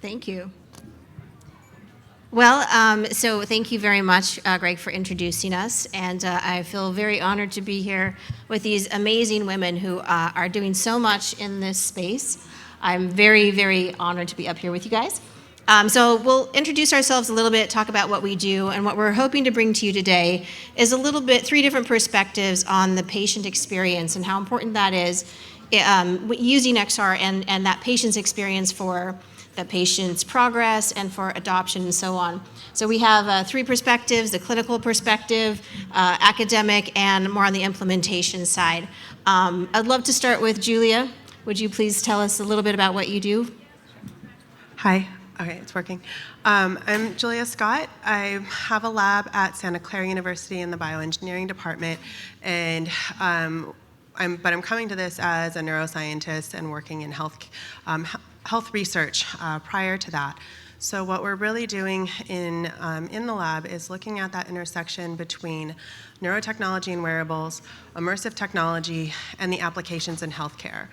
Thank you. Well, so thank you very much, Greg, for introducing us. And I feel very honored to be here with these amazing women who are doing so much in this space. I'm very, very honored to be up here with you guys. So we'll introduce ourselves a little bit, talk about what we do, and what we're hoping to bring to you today is a little bit, three different perspectives on the patient experience and how important that is using XR and that patient's experience for the patient's progress and for adoption and so on. So we have three perspectives: the clinical perspective, academic, and more on the implementation side. I'd love to start with Julia. Would you please tell us a little bit about what you do? Hi. Okay, it's working. I'm Julia Scott. I have a lab at Santa Clara University in the bioengineering department, and I'm coming to this as a neuroscientist and working in health research prior to that. So what we're really doing in the lab is looking at that intersection between neurotechnology and wearables, immersive technology, and the applications in healthcare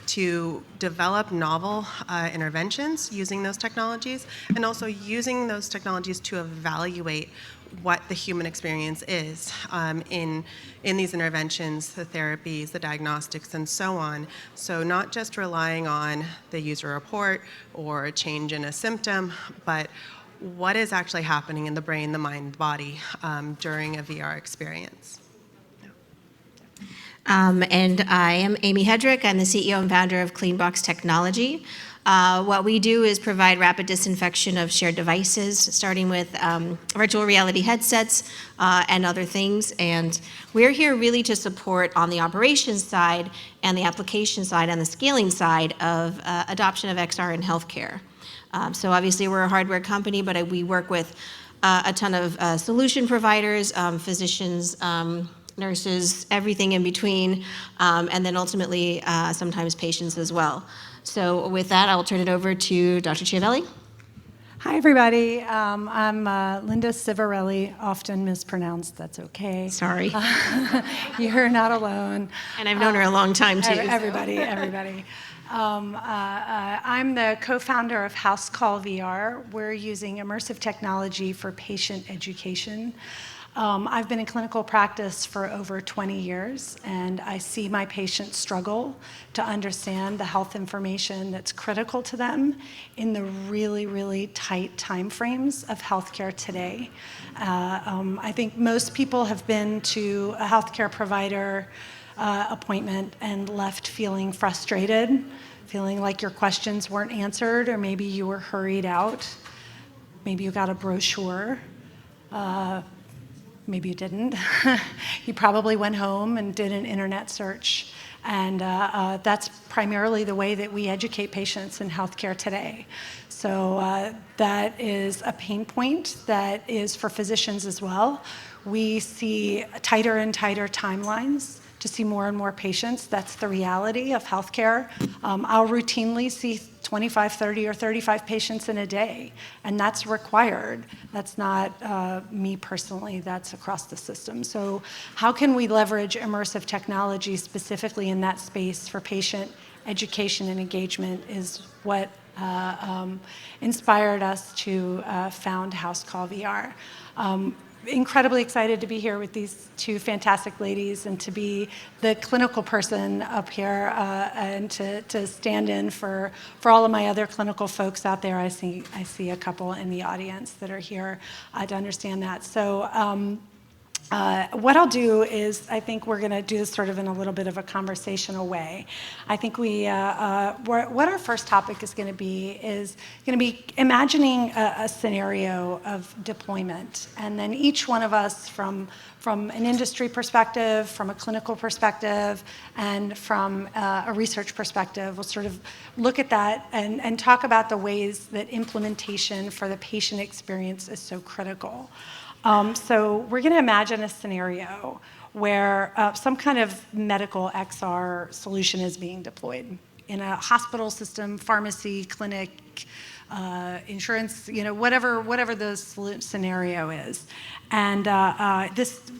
to develop novel interventions using those technologies, and also using those technologies to evaluate what the human experience is in these interventions, the therapies, the diagnostics, and so on. So not just relying on the user report or a change in a symptom, but what is actually happening in the brain, the mind, the body during a VR experience. And I am Amy Hedrick. I'm the CEO and founder of Cleanbox Technology. What we do is provide rapid disinfection of shared devices, starting with virtual reality headsets and other things. And we're here really to support on the operations side and the application side and the scaling side of adoption of XR in healthcare. So obviously we're a hardware company, but we work with a ton of solution providers, physicians, nurses, everything in between, and then ultimately sometimes patients as well. So with that, I'll turn it over to Dr. Ciavarelli. Hi, everybody. I'm Linda Ciavarelli, often mispronounced. That's okay. Sorry. You're not alone. And I've known her a long time, too. Everybody. I'm the co-founder of House Call VR. We're using immersive technology for patient education. I've been in clinical practice for over 20 years, and I see my patients struggle to understand the health information that's critical to them in the really, really tight timeframes of healthcare today. I think most people have been to a healthcare provider appointment and left feeling frustrated, feeling like your questions weren't answered, or maybe you were hurried out. Maybe you got a brochure. Maybe you didn't. You probably went home and did an internet search. And that's primarily the way that we educate patients in healthcare today. So that is a pain point that is for physicians as well. We see tighter and tighter timelines to see more and more patients. That's the reality of healthcare. I'll routinely see 25, 30, or 35 patients in a day, and that's required. That's not me personally, that's across the system. So how can we leverage immersive technology specifically in that space for patient education and engagement is what inspired us to found House Call VR. Incredibly excited to be here with these two fantastic ladies and to be the clinical person up here and to stand in for all of my other clinical folks out there. I see a couple in the audience that are here to understand that. So what I'll do is, I think we're going to do this sort of in a little bit of a conversational way. I think what our first topic is going to be imagining a scenario of deployment. And then each one of us from an industry perspective, from a clinical perspective, and from a research perspective, we'll sort of look at that and talk about the ways that implementation for the patient experience is so critical. So we're going to imagine a scenario where some kind of medical XR solution is being deployed in a hospital system, pharmacy, clinic, insurance, whatever the scenario is. And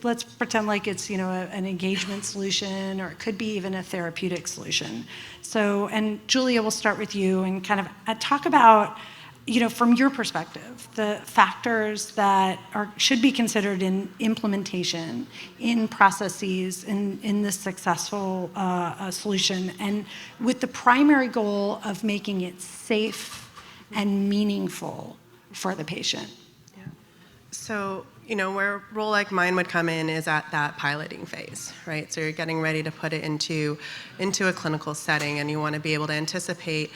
let's pretend like it's an engagement solution, or it could be even a therapeutic solution. So, and Julia, we'll start with you and kind of talk about from your perspective, the factors that should be considered in implementation, in processes, in this successful solution, and with the primary goal of making it safe and meaningful for the patient. Yeah. So, where a role like mine would come in is at that piloting phase, right? So you're getting ready to put it into a clinical setting, and you want to be able to anticipate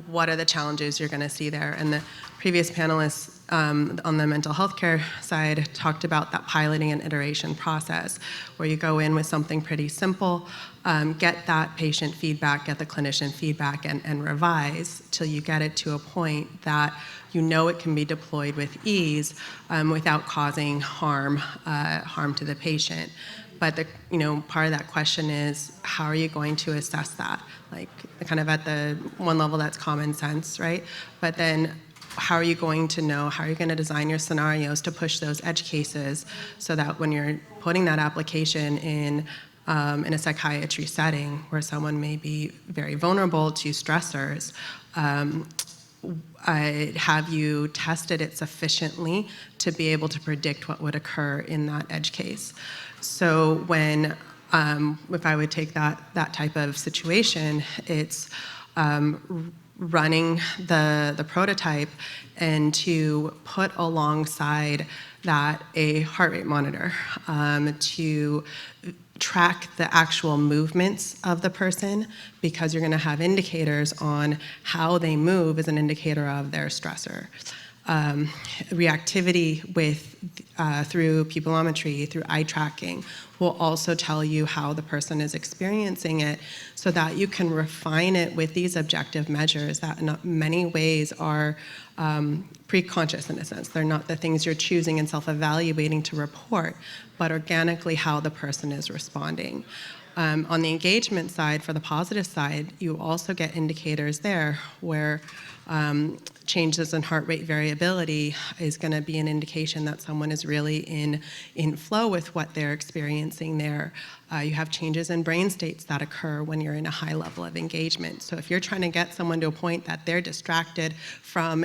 what are the challenges you're going to see there. And the previous panelists on the mental health care side talked about that piloting and iteration process, where you go in with something pretty simple, get that patient feedback, get the clinician feedback, and revise till you get it to a point that it can be deployed with ease without causing harm to the patient. But part of that question is, how are you going to assess that? Like, kind of at the one level, that's common sense, right? But then, how are you going to know? How are you going to design your scenarios to push those edge cases so that when you're putting that application in a psychiatry setting where someone may be very vulnerable to stressors, have you tested it sufficiently to be able to predict what would occur in that edge case? So when, if I would take that type of situation, it's running the prototype and to put alongside that a heart rate monitor to track the actual movements of the person, because you're going to have indicators on how they move as an indicator of their stressor. Reactivity through pupillometry, through eye tracking, will also tell you how the person is experiencing it, so that you can refine it with these objective measures that in many ways are pre-conscious in a sense. They're not the things you're choosing and self-evaluating to report, but organically how the person is responding. On the engagement side, for the positive side, you also get indicators there where changes in heart rate variability is going to be an indication that someone is really in flow with what they're experiencing there. You have changes in brain states that occur when you're in a high level of engagement. So if you're trying to get someone to a point that they're distracted from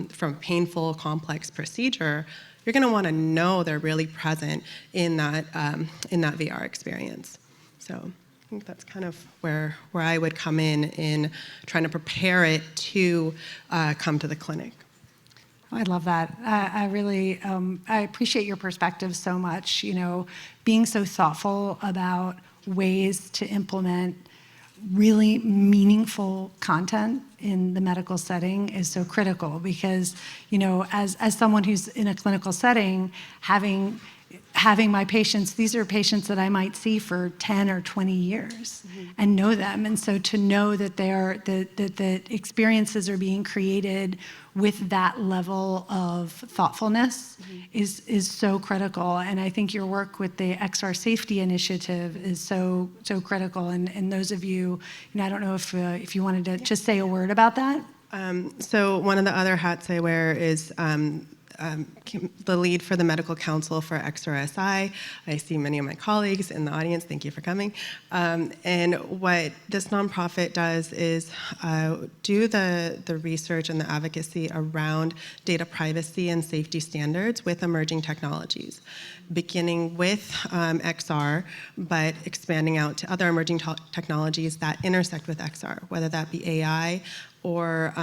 from painful, complex procedure, you're going to want to know they're really present in that VR experience. So I think that's kind of where I would come in trying to prepare it to come to the clinic. I love that. I really I appreciate your perspective so much. Being so thoughtful about ways to implement really meaningful content in the medical setting is so critical, because as someone who's in a clinical setting, having my patients, these are patients that I might see for 10 or 20 years and know them. And so to know that the experiences are being created with that level of thoughtfulness is so critical. And I think your work with the XR Safety Initiative is so critical. And those of you, I don't know if you wanted to just say a word about that. So one of the other hats I wear is the lead for the medical council for XRSI. I see many of my colleagues in the audience. Thank you for coming. And what this nonprofit does is do the research and the advocacy around data privacy and safety standards with emerging technologies, beginning with XR, but expanding out to other emerging technologies that intersect with XR, whether that be AI or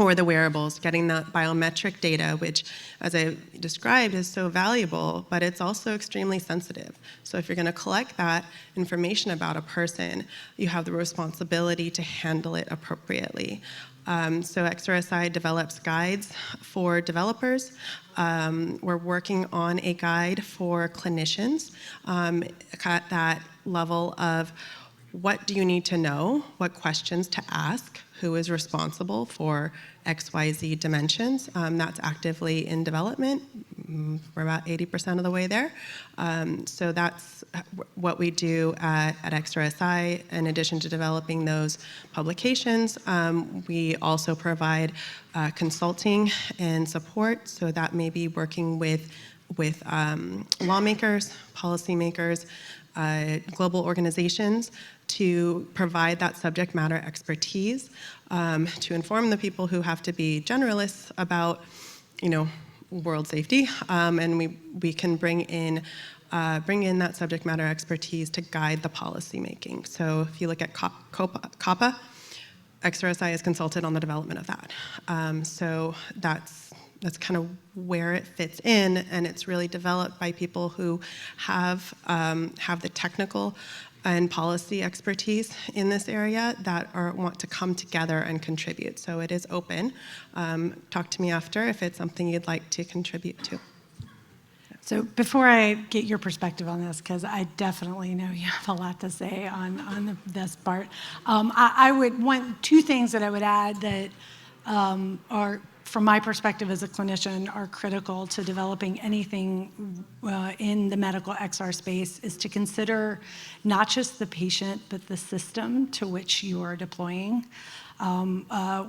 or the wearables, getting that biometric data, which, as I described, is so valuable, but it's also extremely sensitive. So if you're going to collect that information about a person, you have the responsibility to handle it appropriately. So XRSI develops guides for developers. We're working on a guide for clinicians at that level of what do you need to know, what questions to ask, who is responsible for XYZ dimensions. That's actively in development. We're about 80% of the way there. So that's what we do at XRSI. In addition to developing those publications, we also provide consulting and support. So that may be working with lawmakers, policymakers, global organizations to provide that subject matter expertise, to inform the people who have to be generalists about, world safety, and we can bring in that subject matter expertise to guide the policy making. So if you look at COPPA, XRSI is consulted on the development of that. So that's kind of where it fits in, and it's really developed by people who have the technical and policy expertise in this area that want to come together and contribute. So it is open. Talk to me after if it's something you'd like to contribute to. So before I get your perspective on this, because I definitely know you have a lot to say on this part, I would want two things that I would add that are, from my perspective as a clinician, are critical to developing anything in the medical XR space, is to consider not just the patient, but the system to which you are deploying.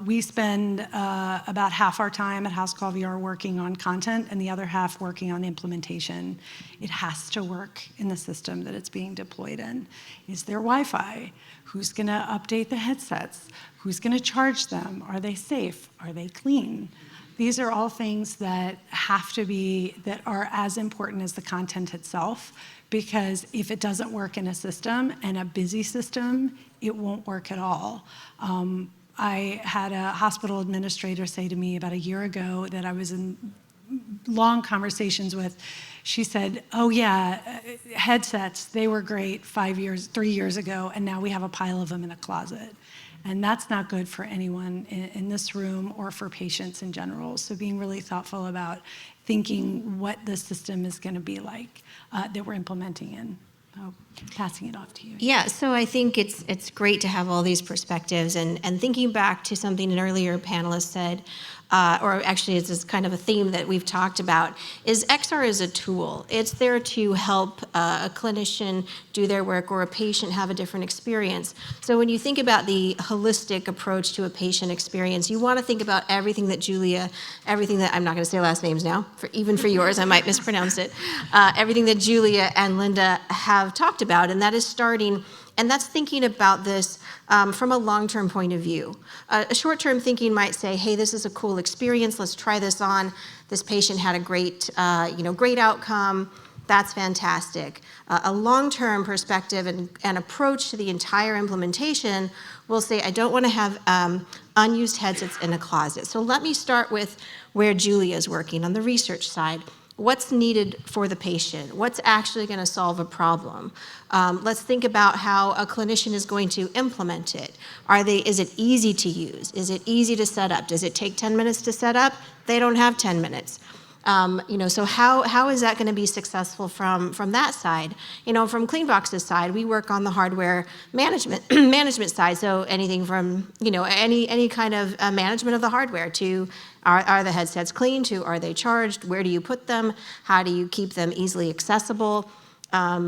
We spend about half our time at House Call VR working on content and the other half working on implementation. It has to work in the system that it's being deployed in. Is there Wi-Fi? Who's going to update the headsets? Who's going to charge them? Are they safe? Are they clean? These are all things that that are as important as the content itself, because if it doesn't work in a system, and a busy system, it won't work at all. I had a hospital administrator say to me about a year ago that I was in long conversations with. She said, "Oh yeah, headsets, they were great 3 years ago, and now we have a pile of them in a closet." And that's not good for anyone in this room or for patients in general. So being really thoughtful about thinking what the system is going to be like that we're implementing in. Passing it off to you. Yeah, so I think it's great to have all these perspectives, and thinking back to something an earlier panelist said, or actually it's this kind of a theme that we've talked about, is XR is a tool. It's there to help a clinician do their work or a patient have a different experience. So when you think about the holistic approach to a patient experience, you want to think about everything that I'm not going to say last names now, even for yours, I might mispronounce it, everything that Julia and Linda have talked about, and that is starting, and that's thinking about this from a long-term point of view. A short-term thinking might say, hey, this is a cool experience, let's try this on. This patient had a great outcome, that's fantastic. A long-term perspective and approach to the entire implementation will say, I don't want to have unused headsets in a closet. So let me start with where Julia is working on the research side. What's needed for the patient? What's actually going to solve a problem? Let's think about how a clinician is going to implement it. Is it easy to use? Is it easy to set up? Does it take 10 minutes to set up? They don't have 10 minutes. So how is that going to be successful from that side? From Cleanbox's side, we work on the hardware management side. So anything from any kind of management of the hardware to are the headsets clean, to are they charged? Where do you put them? How do you keep them easily accessible? How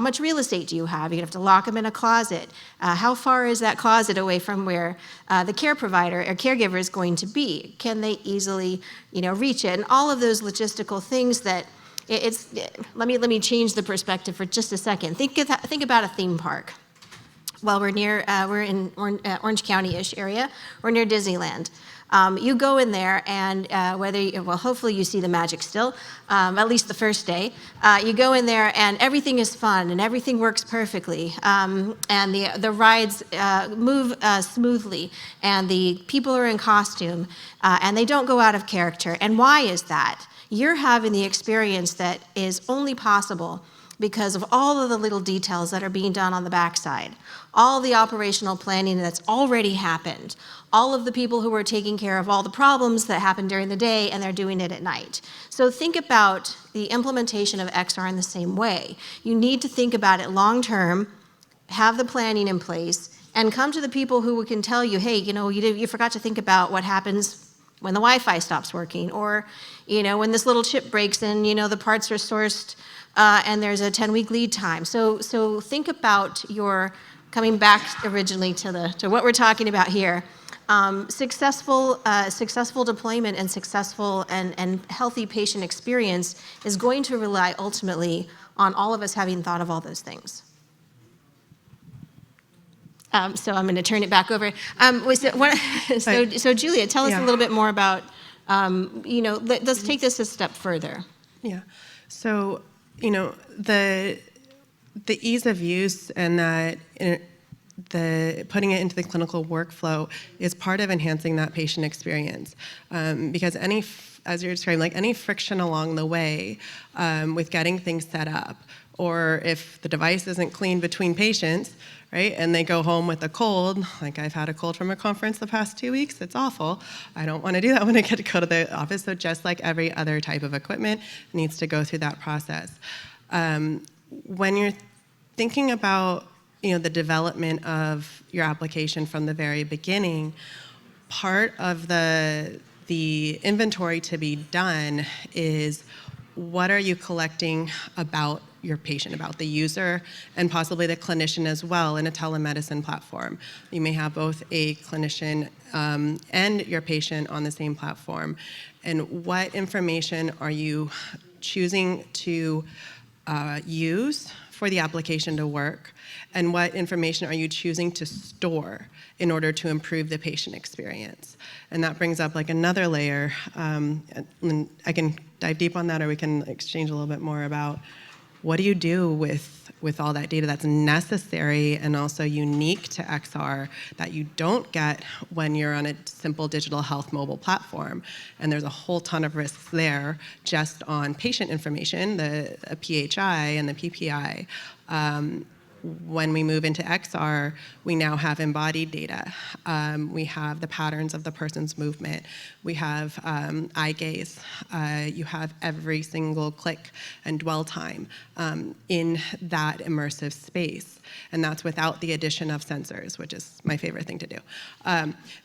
much real estate do you have? You're gonna have to lock them in a closet. How far is that closet away from where the care provider or caregiver is going to be? Can they easily, reach it? And all of those logistical things that let me change the perspective for just a second. Think about a theme park. Well, we're in Orange County-ish area. We're near Disneyland. You go in there, and hopefully you see the magic still, at least the first day. You go in there, and everything is fun, and everything works perfectly, and the rides move smoothly, and the people are in costume, and they don't go out of character. And why is that? You're having the experience that is only possible because of all of the little details that are being done on the backside, all the operational planning that's already happened, all of the people who are taking care of all the problems that happen during the day, and they're doing it at night. So think about the implementation of XR in the same way. You need to think about it long-term, have the planning in place, and come to the people who can tell you, hey, you forgot to think about what happens when the Wi-Fi stops working, or when this little chip breaks and the parts are sourced and there's a 10-week lead time. So think about coming back originally to what we're talking about here. Successful deployment and successful and healthy patient experience is going to rely ultimately on all of us having thought of all those things. So I'm going to turn it back over. So Julia, tell us a little bit more about, let's take this a step further. Yeah. So, the ease of use and that the putting it into the clinical workflow is part of enhancing that patient experience, because as you're describing, like any friction along the way with getting things set up, or if the device isn't clean between patients, right, and they go home with a cold, like I've had a cold from a conference the past 2 weeks, it's awful. I don't want to do that when I get to go to the office. So just like every other type of equipment, it needs to go through that process. When you're thinking about the development of your application from the very beginning, part of the inventory to be done is what are you collecting about your patient, about the user, and possibly the clinician as well in a telemedicine platform. You may have both a clinician and your patient on the same platform. And what information are you choosing to use for the application to work? And what information are you choosing to store in order to improve the patient experience? And that brings up like another layer. And I can dive deep on that, or we can exchange a little bit more about what do you do with all that data that's necessary and also unique to XR that you don't get when you're on a simple digital health mobile platform. And there's a whole ton of risks there just on patient information, the PHI and the PPI. When we move into XR, we now have embodied data. We have the patterns of the person's movement. We have eye gaze. You have every single click and dwell time in that immersive space. And that's without the addition of sensors, which is my favorite thing to do.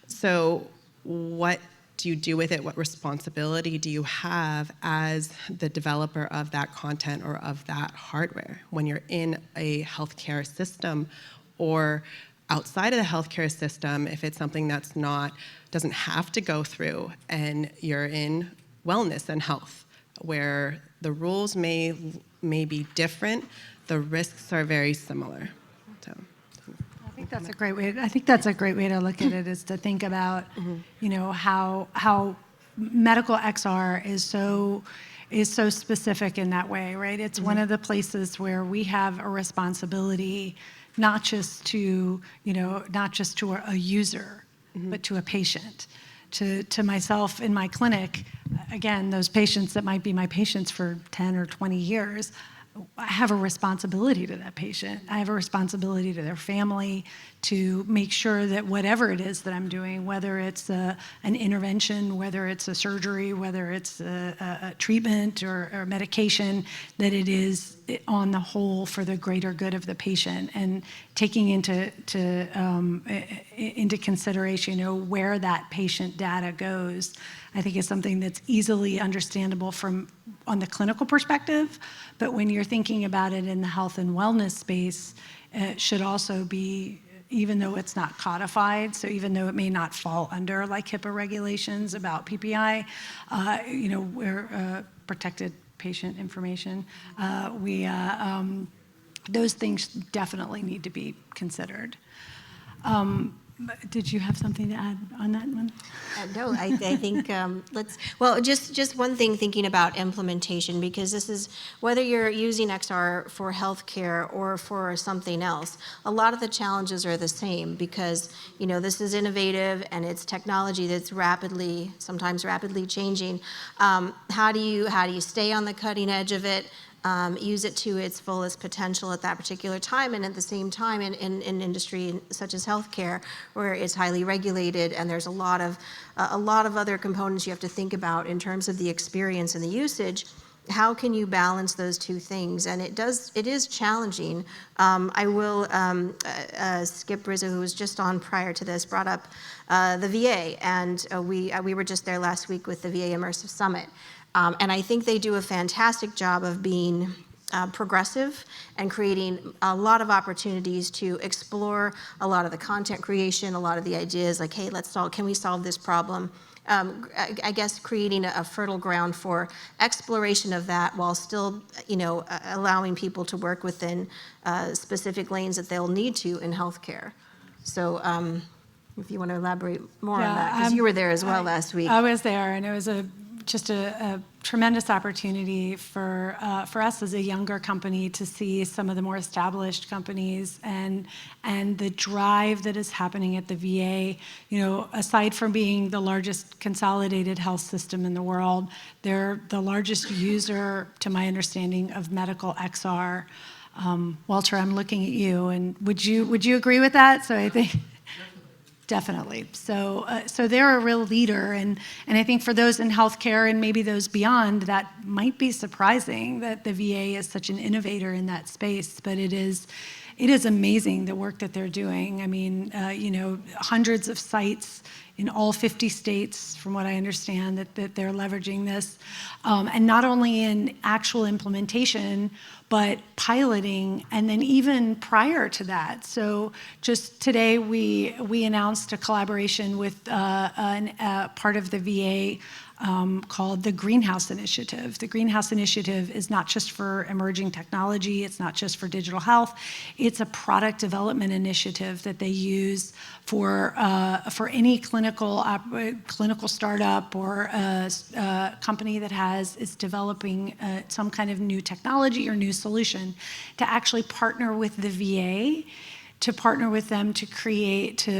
So what do you do with it? What responsibility do you have as the developer of that content or of that hardware when you're in a healthcare system or outside of the healthcare system, if it's something that's doesn't have to go through, and you're in wellness and health, where the rules may be different, the risks are very similar. So. I think that's a great way. I think that's a great way to look at it, is to think about, how medical XR is so specific in that way, right? It's one of the places where we have a responsibility, not just to a user, but to a patient. To myself in my clinic, again, those patients that might be my patients for 10 or 20 years, I have a responsibility to that patient. I have a responsibility to their family to make sure that whatever it is that I'm doing, whether it's an intervention, whether it's a surgery, whether it's a treatment or medication, that it is on the whole for the greater good of the patient, and taking into consideration, where that patient data goes, I think is something that's easily understandable on the clinical perspective, but when you're thinking about it in the health and wellness space, it should also be, even though it's not codified, so even though it may not fall under like HIPAA regulations about PPI, we're protected patient information. Those things definitely need to be considered. Did you have something to add on that one? No, I think just one thing, thinking about implementation, because this is, whether you're using XR for healthcare or for something else, a lot of the challenges are the same, because this is innovative and it's technology that's sometimes rapidly changing. How do you stay on the cutting edge of it? Use it to its fullest potential at that particular time, and at the same time in industry such as healthcare, where it's highly regulated and there's a lot of other components you have to think about in terms of the experience and the usage. How can you balance those two things? And it is challenging. I will, Skip Rizzo, who was just on prior to this, brought up the VA, and we were just there last week with the VA Immersive Summit. And I think they do a fantastic job of being progressive and creating a lot of opportunities to explore a lot of the content creation, a lot of the ideas like, hey, can we solve this problem? I guess creating a fertile ground for exploration of that while still, allowing people to work within specific lanes that they'll need to in healthcare. So if you want to elaborate more on that, because you were there as well last week. I was there, and it was just a tremendous opportunity for us as a younger company to see some of the more established companies and the drive that is happening at the VA. Aside from being the largest consolidated health system in the world, they're the largest user, to my understanding, of medical XR. Walter, I'm looking at you, and would you agree with that? So I think. Definitely. So they're a real leader, and I think for those in healthcare and maybe those beyond, that might be surprising that the VA is such an innovator in that space. But it is amazing the work that they're doing. I mean, hundreds of sites in all 50 states, from what I understand, that they're leveraging this, and not only in actual implementation, but piloting, and then even prior to that. So just today, we announced a collaboration with a part of the VA called the Greenhouse Initiative. The Greenhouse Initiative is not just for emerging technology, it's not just for digital health, it's a product development initiative that they use for any clinical startup or a company that is developing some kind of new technology or new solution to actually partner with the VA, to partner with them to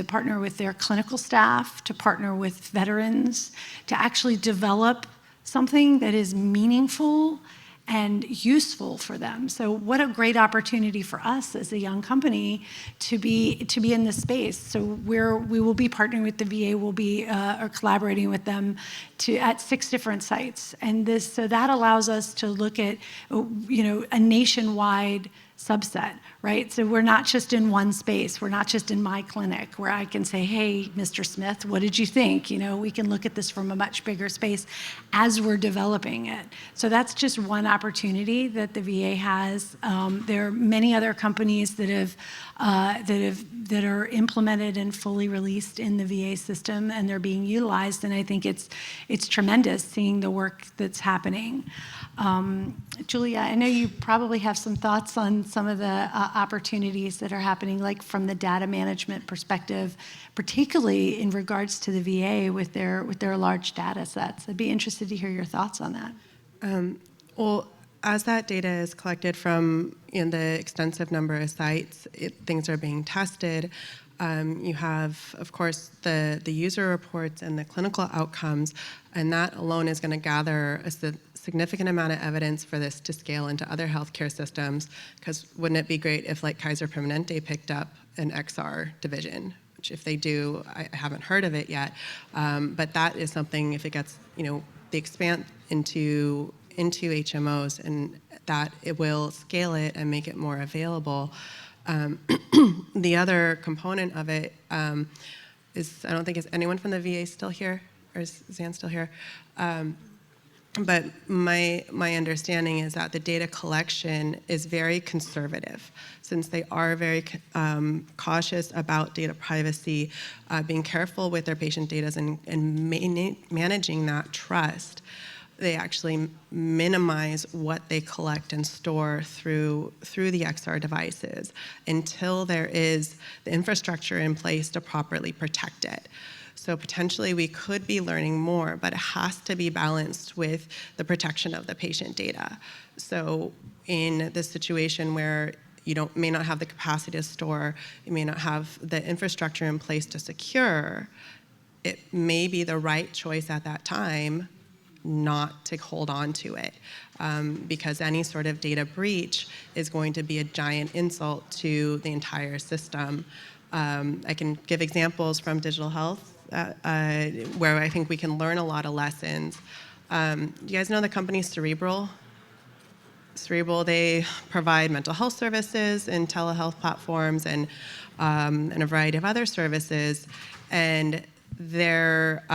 partner with their clinical staff, to partner with veterans, to actually develop something that is meaningful and useful for them. So what a great opportunity for us as a young company to be in this space. So we will be partnering with the VA, we'll be collaborating with them at 6 different sites. And so that allows us to look at a nationwide subset, right? So we're not just in one space. We're not just in my clinic where I can say, hey, Mr. Smith, what did you think? We can look at this from a much bigger space as we're developing it. So that's just one opportunity that the VA has. There are many other companies that are implemented and fully released in the VA system, and they're being utilized. And I think it's tremendous seeing the work that's happening. Julia, I know you probably have some thoughts on some of the opportunities that are happening, like from the data management perspective, particularly in regards to the VA with their large data sets. I'd be interested to hear your thoughts on that. Well, as that data is collected from the extensive number of sites, things are being tested. You have, of course, the user reports and the clinical outcomes, and that alone is going to gather a significant amount of evidence for this to scale into other healthcare systems, because wouldn't it be great if, like, Kaiser Permanente picked up an XR division, which if they do, I haven't heard of it yet, but that is something, if it gets, they expand into HMOs, and that it will scale it and make it more available. The other component of it is, I don't think, is anyone from the VA still here, or is Zan still here? But my understanding is that the data collection is very conservative, since they are very cautious about data privacy, being careful with their patient data and managing that trust. They actually minimize what they collect and store through the XR devices until there is the infrastructure in place to properly protect it. So potentially we could be learning more, but it has to be balanced with the protection of the patient data. So in this situation where you may not have the capacity to store, you may not have the infrastructure in place to secure, it may be the right choice at that time not to hold on to it, because any sort of data breach is going to be a giant insult to the entire system. I can give examples from digital health where I think we can learn a lot of lessons. You guys know the company Cerebral? Cerebral, they provide mental health services and telehealth platforms and a variety of other services. And their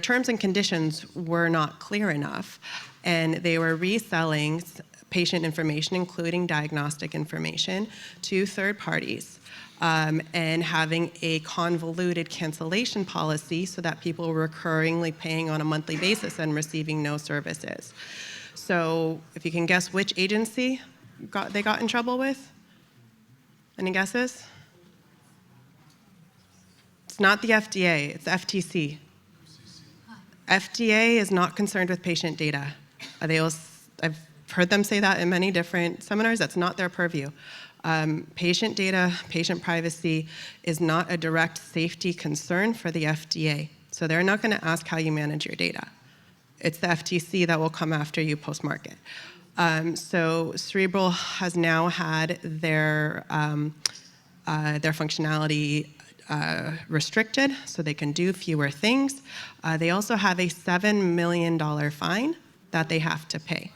terms and conditions were not clear enough. And they were reselling patient information, including diagnostic information, to third parties, and having a convoluted cancellation policy so that people were recurringly paying on a monthly basis and receiving no services. So if you can guess which agency they got in trouble with? Any guesses? It's not the FDA, it's FTC. FDA is not concerned with patient data. I've heard them say that in many different seminars. That's not their purview. Patient data, patient privacy is not a direct safety concern for the FDA. So they're not going to ask how you manage your data. It's the FTC that will come after you post-market. So Cerebral has now had their functionality restricted, so they can do fewer things. They also have a $7 million fine that they have to pay.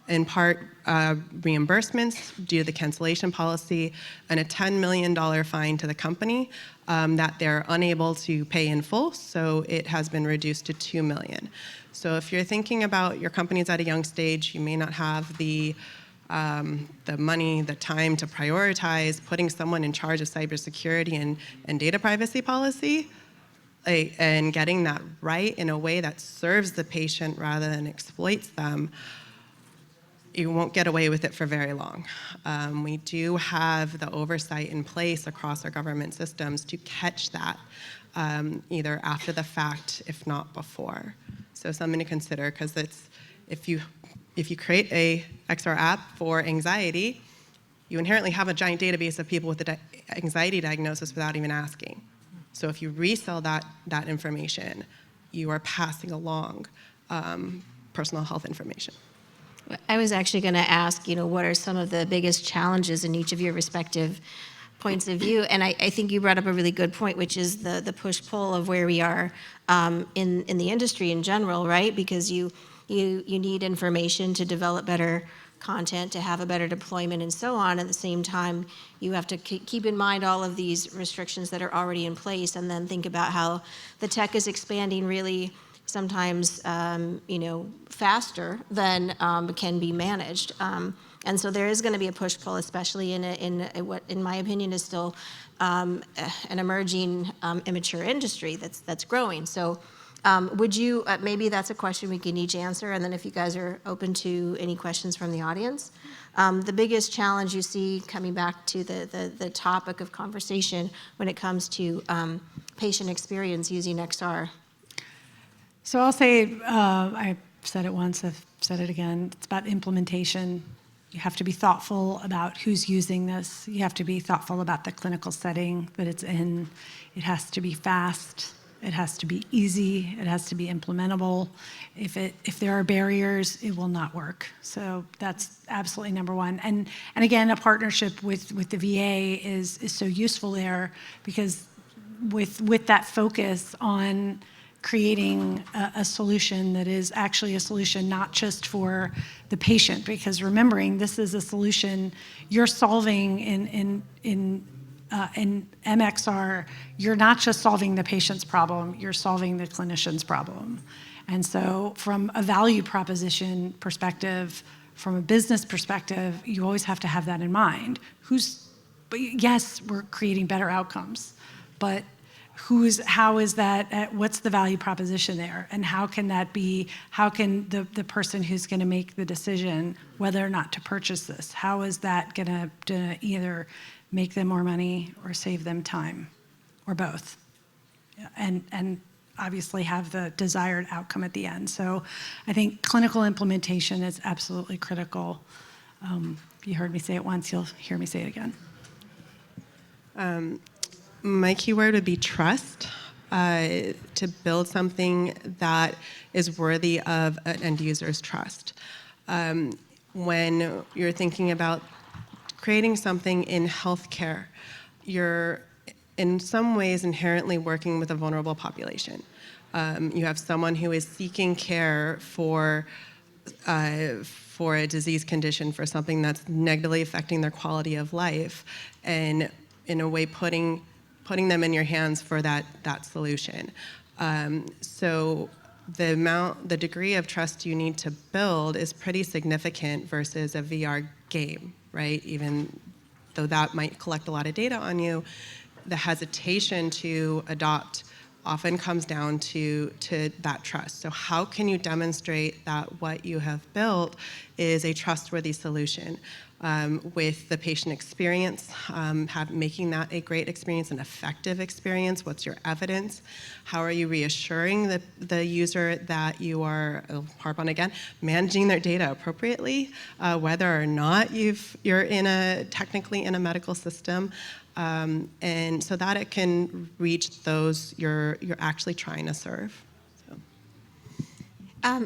In part, reimbursements due to the cancellation policy, and a $10 million fine to the company that they're unable to pay in full, so it has been reduced to $2 million. So if you're thinking about your company's at a young stage, you may not have the money, the time to prioritize putting someone in charge of cybersecurity and data privacy policy, and getting that right in a way that serves the patient rather than exploits them, you won't get away with it for very long. We do have the oversight in place across our government systems to catch that, either after the fact, if not before. So something to consider, because if you create a XR app for anxiety, you inherently have a giant database of people with the anxiety diagnosis without even asking. So if you resell that information, you are passing along personal health information. I was actually going to ask, what are some of the biggest challenges in each of your respective points of view? And I think you brought up a really good point, which is the push-pull of where we are in the industry in general, right? Because you need information to develop better content, to have a better deployment, and so on. At the same time, you have to keep in mind all of these restrictions that are already in place, and then think about how the tech is expanding really sometimes faster than can be managed. And so there is going to be a push-pull, especially in what, in my opinion, is still an emerging, immature industry that's growing. So would you, maybe that's a question we can each answer, and then if you guys are open to any questions from the audience. The biggest challenge you see, coming back to the topic of conversation when it comes to patient experience using XR. So I'll say, I've said it once, I've said it again, it's about implementation. You have to be thoughtful about who's using this. You have to be thoughtful about the clinical setting that it's in. It has to be fast. It has to be easy. It has to be implementable. If there are barriers, it will not work. So that's absolutely number one. And again, a partnership with the VA is so useful there, because with that focus on creating a solution that is actually a solution not just for the patient, because remembering this is a solution you're solving in MXR, you're not just solving the patient's problem, you're solving the clinician's problem. And so from a value proposition perspective, from a business perspective, you always have to have that in mind. Yes, we're creating better outcomes, but how is that, what's the value proposition there? And how can the person who's gonna make the decision whether or not to purchase this, how is that gonna either make them more money or save them time, or both? And obviously have the desired outcome at the end. So I think clinical implementation is absolutely critical. You heard me say it once, you'll hear me say it again. My keyword would be trust, to build something that is worthy of an end user's trust. When you're thinking about creating something in healthcare, you're in some ways inherently working with a vulnerable population. You have someone who is seeking care for a disease condition, for something that's negatively affecting their quality of life, and in a way putting them in your hands for that solution. So the degree of trust you need to build is pretty significant versus a VR game, right? Even though that might collect a lot of data on you, the hesitation to adopt often comes down to that trust. So how can you demonstrate that what you have built is a trustworthy solution with the patient experience, making that a great experience, an effective experience? What's your evidence? How are you reassuring the user that you are, I'll harp on again, managing their data appropriately, whether or not you're technically in a medical system? And so that it can reach those you're actually trying to serve.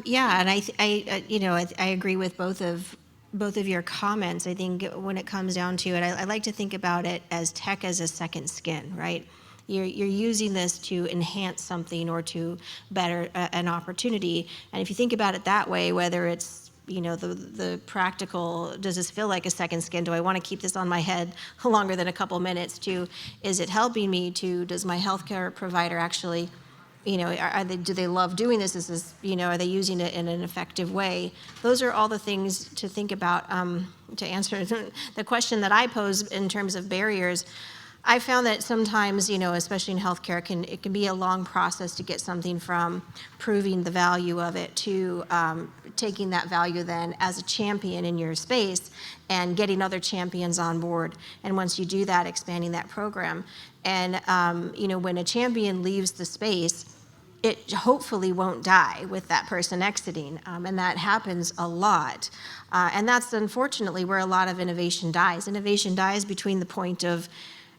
Yeah, and I agree with both of your comments. I think when it comes down to it, I like to think about it as tech as a second skin, right? You're using this to enhance something or to better an opportunity. And if you think about it that way, whether it's the practical, does this feel like a second skin? Do I want to keep this on my head longer than a couple minutes? Is it helping me? Does my healthcare provider actually, do they love doing this? Are they using it in an effective way? Those are all the things to think about to answer the question that I pose in terms of barriers. I found that sometimes, especially in healthcare, it can be a long process to get something from proving the value of it to taking that value then as a champion in your space and getting other champions on board. And once you do that, expanding that program. And, when a champion leaves the space, it hopefully won't die with that person exiting. And that happens a lot. And that's unfortunately where a lot of innovation dies. Innovation dies between the point of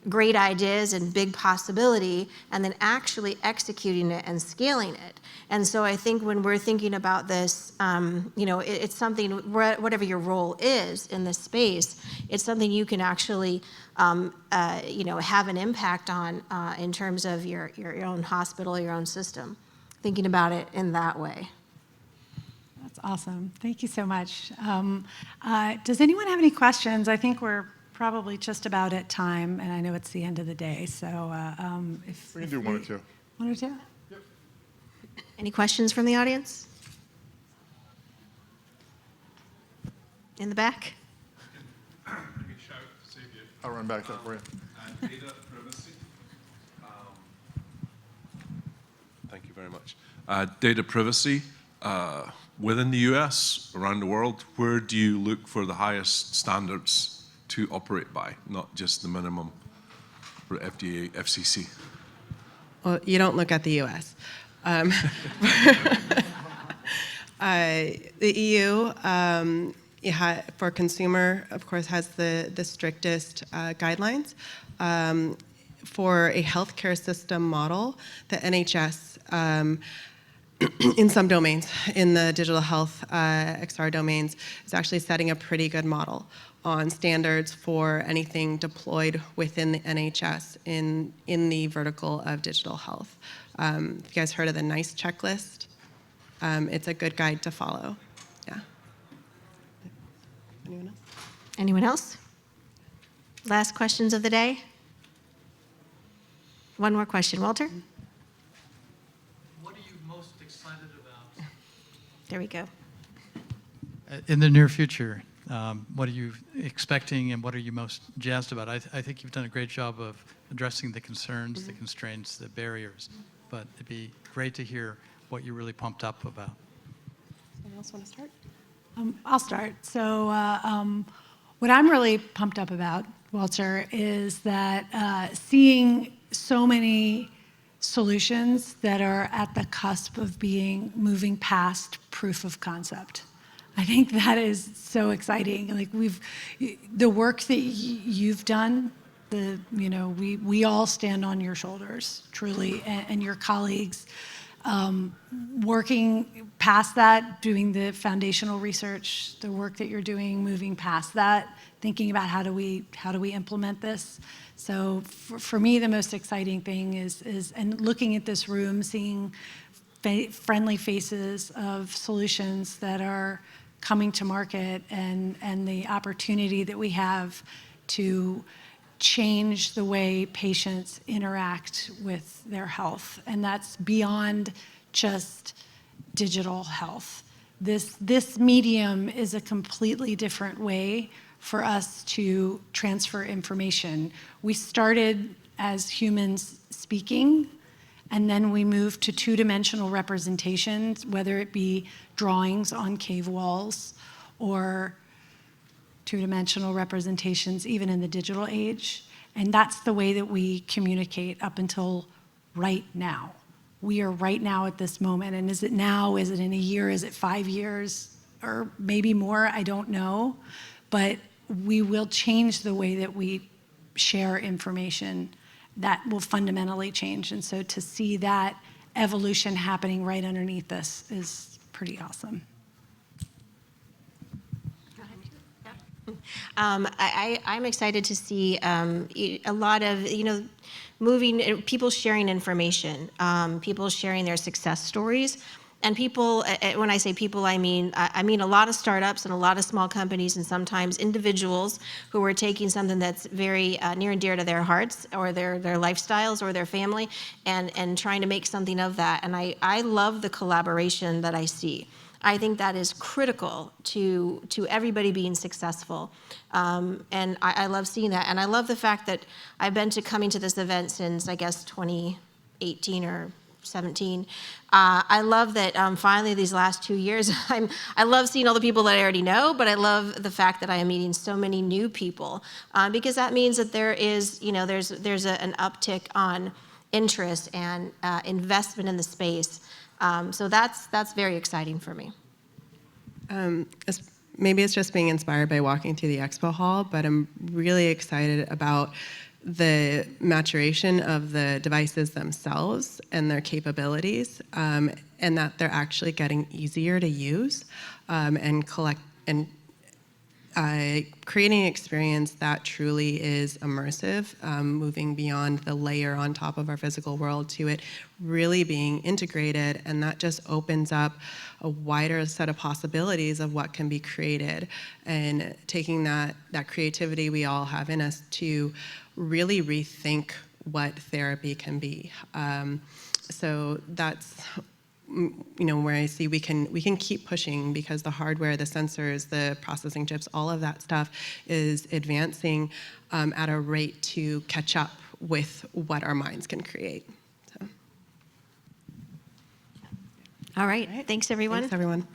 great ideas and big possibility, and then actually executing it and scaling it. And so I think when we're thinking about this, it's something, whatever your role is in this space, it's something you can actually, have an impact on in terms of your own hospital, your own system. Thinking about it in that way. That's awesome. Thank you so much. Does anyone have any questions? I think we're probably just about at time, and I know it's the end of the day, so we can do one or two. One or two? Yep. Any questions from the audience? In the back? I'll run back up for you. Data privacy. Thank you very much. Data privacy. Within the US, around the world, where do you look for the highest standards to operate by, not just the minimum for FDA, FCC? Well, you don't look at the US. The EU, for consumer, of course, has the strictest guidelines. For a healthcare system model, the NHS, in some domains, in the digital health XR domains, is actually setting a pretty good model on standards for anything deployed within the NHS in the vertical of digital health. You guys heard of the NICE checklist? It's a good guide to follow. Yeah. Anyone else? Anyone else? Last questions of the day? One more question. Walter? What are you most excited about? There we go. In the near future, what are you expecting and what are you most jazzed about? I think you've done a great job of addressing the concerns, the constraints, the barriers, but it'd be great to hear what you're really pumped up about. Anyone else want to start? I'll start. So what I'm really pumped up about, Walter, is that seeing so many solutions that are at the cusp of moving past proof of concept. I think that is so exciting. Like the work that you've done, we all stand on your shoulders, truly, and your colleagues. Working past that, doing the foundational research, the work that you're doing, moving past that, thinking about how do we implement this. So for me, the most exciting thing is and looking at this room, seeing friendly faces of solutions that are coming to market and the opportunity that we have to change the way patients interact with their health. And that's beyond just digital health. This medium is a completely different way for us to transfer information. We started as humans speaking, and then we moved to two-dimensional representations, whether it be drawings on cave walls or two-dimensional representations even in the digital age. And that's the way that we communicate up until right now. We are right now at this moment. And is it now? Is it in a year? Is it 5 years? Or maybe more? I don't know. But we will change the way that we share information. That will fundamentally change. And so to see that evolution happening right underneath us is pretty awesome. I'm excited to see a lot of, moving, people sharing information, people sharing their success stories. And people, when I say people, I mean a lot of startups and a lot of small companies and sometimes individuals who are taking something that's very near and dear to their hearts or their lifestyles or their family and trying to make something of that. And I love the collaboration that I see. I think that is critical to everybody being successful. And I love seeing that. And I love the fact that I've been coming to this event since, I guess, 2018 or 17. I love that finally these last 2 years, I love seeing all the people that I already know, but I love the fact that I am meeting so many new people because that means that there is, there's an uptick on interest and investment in the space. So that's very exciting for me. Maybe it's just being inspired by walking through the expo hall, but I'm really excited about the maturation of the devices themselves and their capabilities, and that they're actually getting easier to use and creating an experience that truly is immersive, moving beyond the layer on top of our physical world to it really being integrated, and that just opens up a wider set of possibilities of what can be created, and taking that creativity we all have in us to really rethink what therapy can be. So that's where I see we can keep pushing because the hardware, the sensors, the processing chips, all of that stuff is advancing at a rate to catch up with what our minds can create. So. All right. Thanks, everyone. Thanks, everyone.